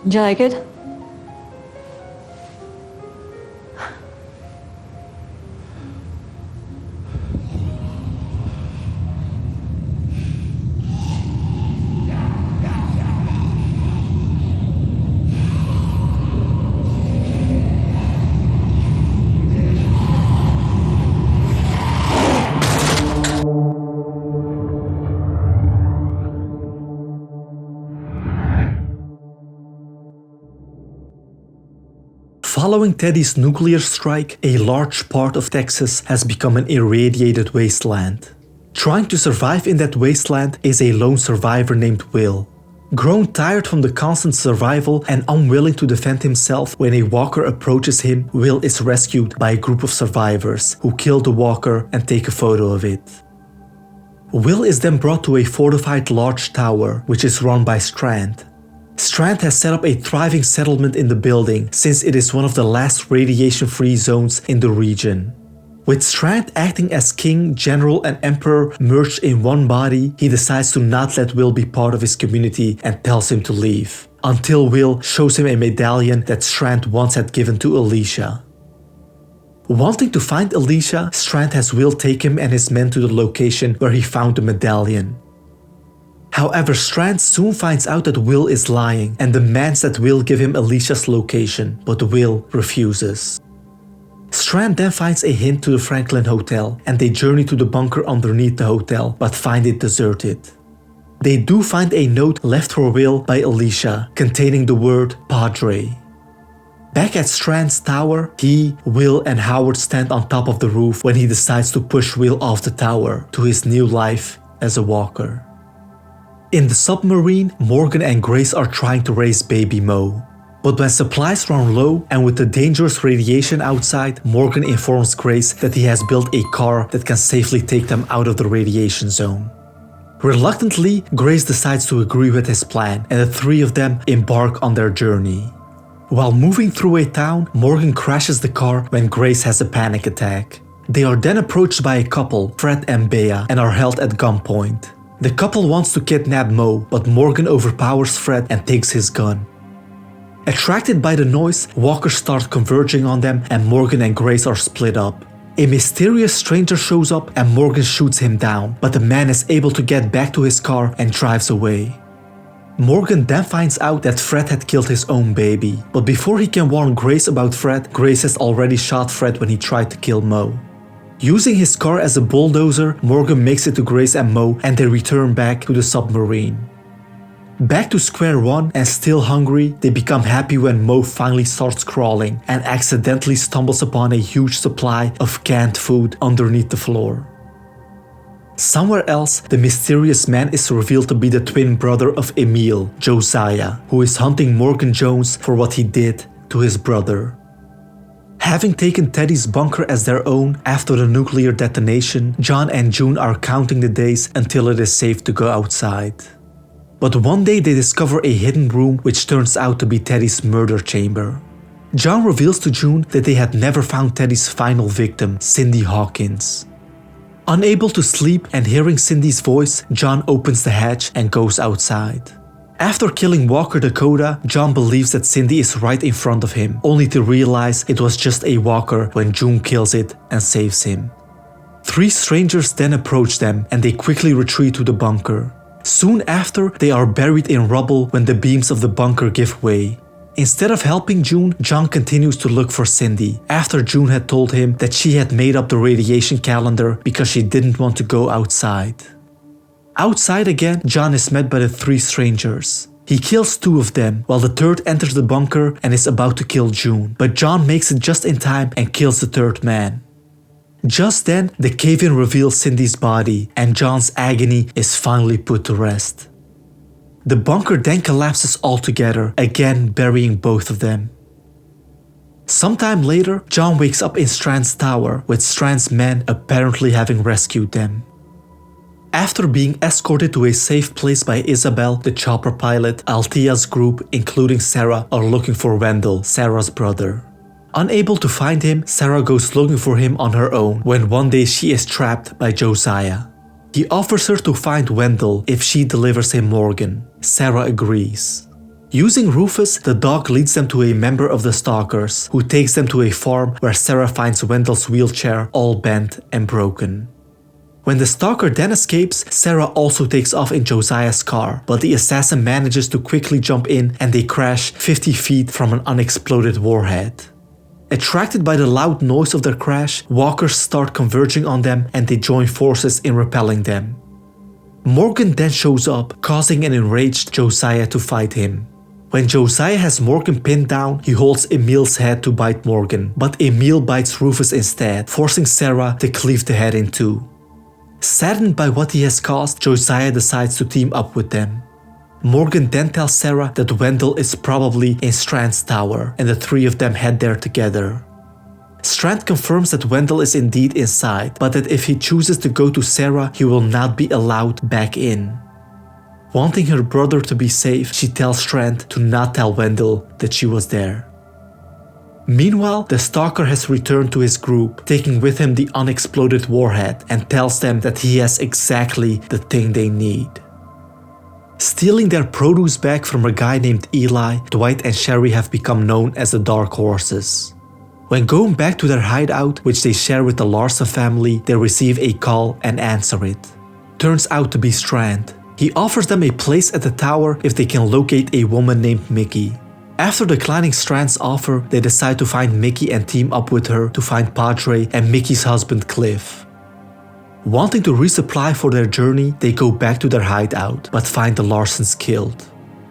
Did you like it? Following Teddy's nuclear strike, a large part of Texas has become an irradiated wasteland. Trying to survive in that wasteland is a lone survivor named Will. Grown tired from the constant survival and unwilling to defend himself, when a walker approaches him, Will is rescued by a group of survivors who kill the walker and take a photo of it. Will is then brought to a fortified large tower, which is run by Strand. Strand has set up a thriving settlement in the building since it is one of the last radiation-free zones in the region. With Strand acting as king, general and emperor merged in one body, he decides to not let Will be part of his community and tells him to leave, until Will shows him a medallion that Strand once had given to Alicia. Wanting to find Alicia, Strand has Will take him and his men to the location where he found the medallion. However, Strand soon finds out that Will is lying and demands that Will give him Alicia's location, but Will refuses. Strand then finds a hint to the Franklin Hotel and they journey to the bunker underneath the hotel but find it deserted. They do find a note left for Will by Alicia containing the word Padre. Back at Strand's tower, he, Will and Howard stand on top of the roof when he decides to push Will off the tower to his new life as a walker. In the submarine, Morgan and Grace are trying to raise baby Mo. But when supplies run low and with the dangerous radiation outside, Morgan informs Grace that he has built a car that can safely take them out of the radiation zone. Reluctantly, Grace decides to agree with his plan and the three of them embark on their journey. While moving through a town, Morgan crashes the car when Grace has a panic attack. They are then approached by a couple, Fred and Bea, and are held at gunpoint. The couple wants to kidnap Mo, but Morgan overpowers Fred and takes his gun. Attracted by the noise, walkers start converging on them and Morgan and Grace are split up. A mysterious stranger shows up and Morgan shoots him down, but the man is able to get back to his car and drives away. Morgan then finds out that Fred had killed his own baby, but before he can warn Grace about Fred, Grace has already shot Fred when he tried to kill Mo. Using his car as a bulldozer, Morgan makes it to Grace and Mo and they return back to the submarine. Back to square one and still hungry, they become happy when Mo finally starts crawling and accidentally stumbles upon a huge supply of canned food underneath the floor. Somewhere else, the mysterious man is revealed to be the twin brother of Emil, Josiah, who is hunting Morgan Jones for what he did to his brother. Having taken Teddy's bunker as their own after the nuclear detonation, John and June are counting the days until it is safe to go outside. But one day they discover a hidden room which turns out to be Teddy's murder chamber. John reveals to June that they had never found Teddy's final victim, Cindy Hawkins. Unable to sleep and hearing Cindy's voice, John opens the hatch and goes outside. After killing Walker Dakota, John believes that Cindy is right in front of him, only to realize it was just a walker when June kills it and saves him. Three strangers then approach them and they quickly retreat to the bunker. Soon after, they are buried in rubble when the beams of the bunker give way. Instead of helping June, John continues to look for Cindy, after June had told him that she had made up the radiation calendar because she didn't want to go outside. Outside again, John is met by the three strangers. He kills two of them, while the third enters the bunker and is about to kill June, but John makes it just in time and kills the third man. Just then, the cave-in reveals Cindy's body, and John's agony is finally put to rest. The bunker then collapses altogether, again burying both of them. Sometime later, John wakes up in Strand's tower, with Strand's men apparently having rescued them. After being escorted to a safe place by Isabel, the chopper pilot, Althea's group, including Sarah, are looking for Wendell, Sarah's brother. Unable to find him, Sarah goes looking for him on her own when one day she is trapped by Josiah. He offers her to find Wendell if she delivers him Morgan. Sarah agrees. Using Rufus, the dog leads them to a member of the Stalkers, who takes them to a farm where Sarah finds Wendell's wheelchair all bent and broken. When the Stalker then escapes, Sarah also takes off in Josiah's car, but the assassin manages to quickly jump in and they crash 50 feet from an unexploded warhead. Attracted by the loud noise of their crash, walkers start converging on them and they join forces in repelling them. Morgan then shows up, causing an enraged Josiah to fight him. When Josiah has Morgan pinned down, he holds Emil's head to bite Morgan, but Emil bites Rufus instead, forcing Sarah to cleave the head in two. Saddened by what he has caused, Josiah decides to team up with them. Morgan then tells Sarah that Wendell is probably in Strand's tower, and the three of them head there together. Strand confirms that Wendell is indeed inside, but that if he chooses to go to Sarah, he will not be allowed back in. Wanting her brother to be safe, she tells Strand to not tell Wendell that she was there. Meanwhile, the Stalker has returned to his group, taking with him the unexploded warhead, and tells them that he has exactly the thing they need. Stealing their produce back from a guy named Eli, Dwight and Sherry have become known as the Dark Horses. When going back to their hideout, which they share with the Larson family, they receive a call and answer it. Turns out to be Strand. He offers them a place at the tower if they can locate a woman named Mickey. After declining Strand's offer, they decide to find Mickey and team up with her to find Padre and Mickey's husband Cliff. Wanting to resupply for their journey, they go back to their hideout, but find the Larsons killed.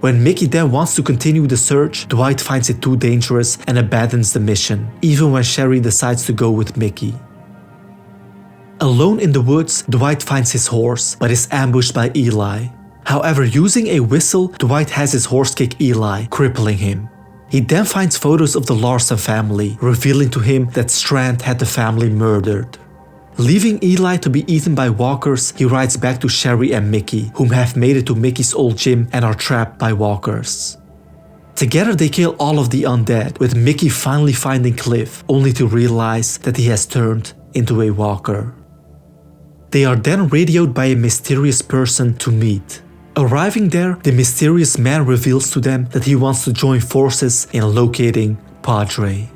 When Mickey then wants to continue the search, Dwight finds it too dangerous and abandons the mission, even when Sherry decides to go with Mickey. Alone in the woods, Dwight finds his horse, but is ambushed by Eli. However, using a whistle, Dwight has his horse kick Eli, crippling him. He then finds photos of the Larson family, revealing to him that Strand had the family murdered. Leaving Eli to be eaten by walkers, he rides back to Sherry and Mickey, whom have made it to Mickey's old gym and are trapped by walkers. Together they kill all of the undead, with Mickey finally finding Cliff, only to realize that he has turned into a walker. They are then radioed by a mysterious person to meet. Arriving there, the mysterious man reveals to them that he wants to join forces in locating Padre.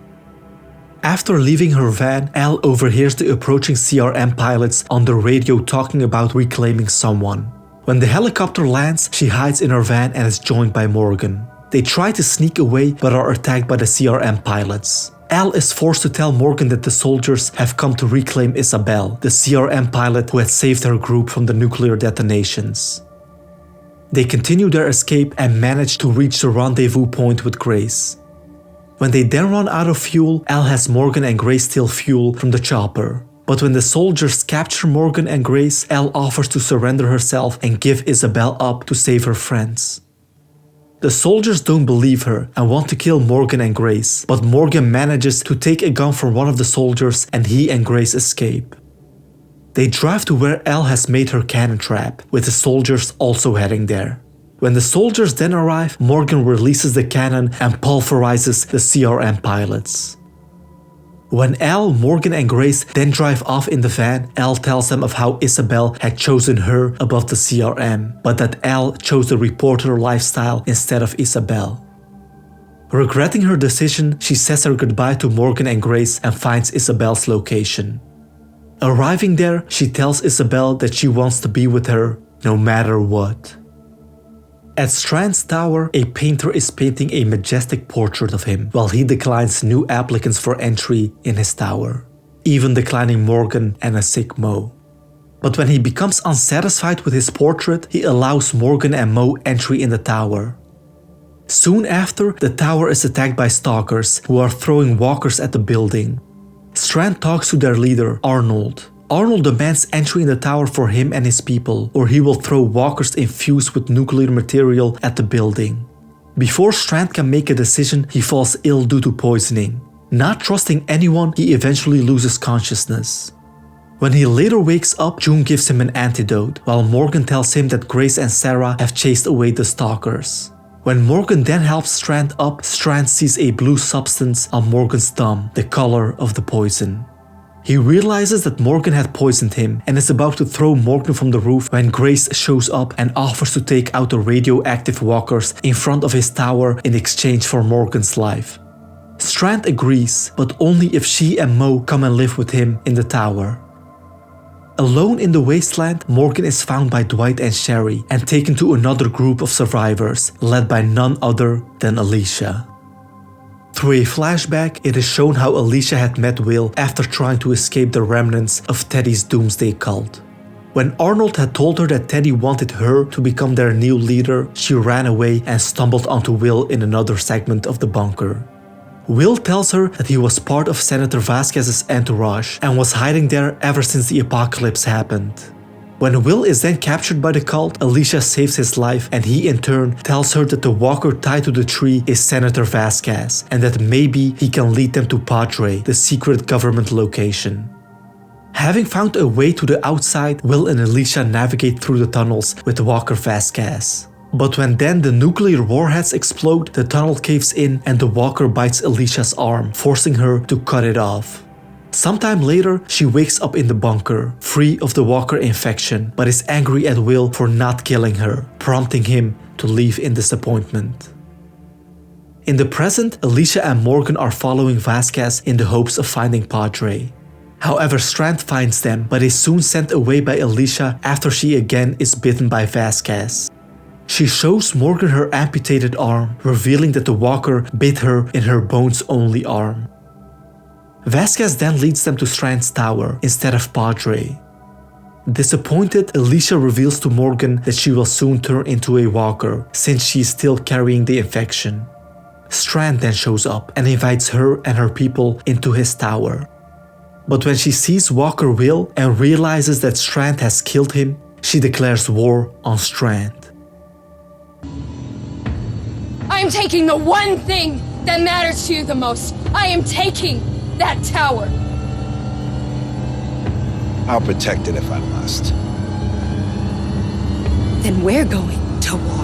After leaving her van, Elle overhears the approaching CRM pilots on the radio talking about reclaiming someone. When the helicopter lands, she hides in her van and is joined by Morgan. They try to sneak away but are attacked by the CRM pilots. Elle is forced to tell Morgan that the soldiers have come to reclaim Isabel, the CRM pilot who had saved her group from the nuclear detonations. They continue their escape and manage to reach the rendezvous point with Grace. When they then run out of fuel, Elle has Morgan and Grace steal fuel from the chopper. But when the soldiers capture Morgan and Grace, Elle offers to surrender herself and give Isabel up to save her friends. The soldiers don't believe her and want to kill Morgan and Grace, but Morgan manages to take a gun from one of the soldiers and he and Grace escape. They drive to where Elle has made her cannon trap, with the soldiers also heading there. When the soldiers then arrive, Morgan releases the cannon and pulverizes the CRM pilots. When Elle, Morgan and Grace then drive off in the van, Elle tells them of how Isabel had chosen her above the CRM, but that Elle chose the reporter lifestyle instead of Isabel. Regretting her decision, she says her goodbye to Morgan and Grace and finds Isabel's location. Arriving there, she tells Isabel that she wants to be with her no matter what. At Strand's tower, a painter is painting a majestic portrait of him while he declines new applicants for entry in his tower, even declining Morgan and a sick Mo. But when he becomes unsatisfied with his portrait, he allows Morgan and Mo entry in the tower. Soon after, the tower is attacked by stalkers who are throwing walkers at the building. Strand talks to their leader, Arnold. Arnold demands entry in the tower for him and his people, or he will throw walkers infused with nuclear material at the building. Before Strand can make a decision, he falls ill due to poisoning. Not trusting anyone, he eventually loses consciousness. When he later wakes up, June gives him an antidote, while Morgan tells him that Grace and Sarah have chased away the stalkers. When Morgan then helps Strand up, Strand sees a blue substance on Morgan's thumb, the color of the poison. He realizes that Morgan had poisoned him and is about to throw Morgan from the roof when Grace shows up and offers to take out the radioactive walkers in front of his tower in exchange for Morgan's life. Strand agrees, but only if she and Mo come and live with him in the tower. Alone in the wasteland, Morgan is found by Dwight and Sherry and taken to another group of survivors, led by none other than Alicia. Through a flashback, it is shown how Alicia had met Will after trying to escape the remnants of Teddy's doomsday cult. When Arnold had told her that Teddy wanted her to become their new leader, she ran away and stumbled onto Will in another segment of the bunker. Will tells her that he was part of Senator Vasquez's entourage and was hiding there ever since the apocalypse happened. When Will is then captured by the cult, Alicia saves his life and he in turn tells her that the walker tied to the tree is Senator Vasquez and that maybe he can lead them to Padre, the secret government location. Having found a way to the outside, Will and Alicia navigate through the tunnels with Walker Vasquez. But when then the nuclear warheads explode, the tunnel caves in and the walker bites Alicia's arm, forcing her to cut it off. Sometime later, she wakes up in the bunker, free of the walker infection, but is angry at Will for not killing her, prompting him to leave in disappointment. In the present, Alicia and Morgan are following Vasquez in the hopes of finding Padre. However, Strand finds them, but is soon sent away by Alicia after she again is bitten by Vasquez. She shows Morgan her amputated arm, revealing that the walker bit her in her bones-only arm. Vasquez then leads them to Strand's tower instead of Padre. Disappointed, Alicia reveals to Morgan that she will soon turn into a walker since she is still carrying the infection. Strand then shows up and invites her and her people into his tower. But when she sees Walker Will and realizes that Strand has killed him, she declares war on Strand. I am taking the one thing that matters to you the most. I am taking that tower. I'll protect it if I must. Then we're going to war.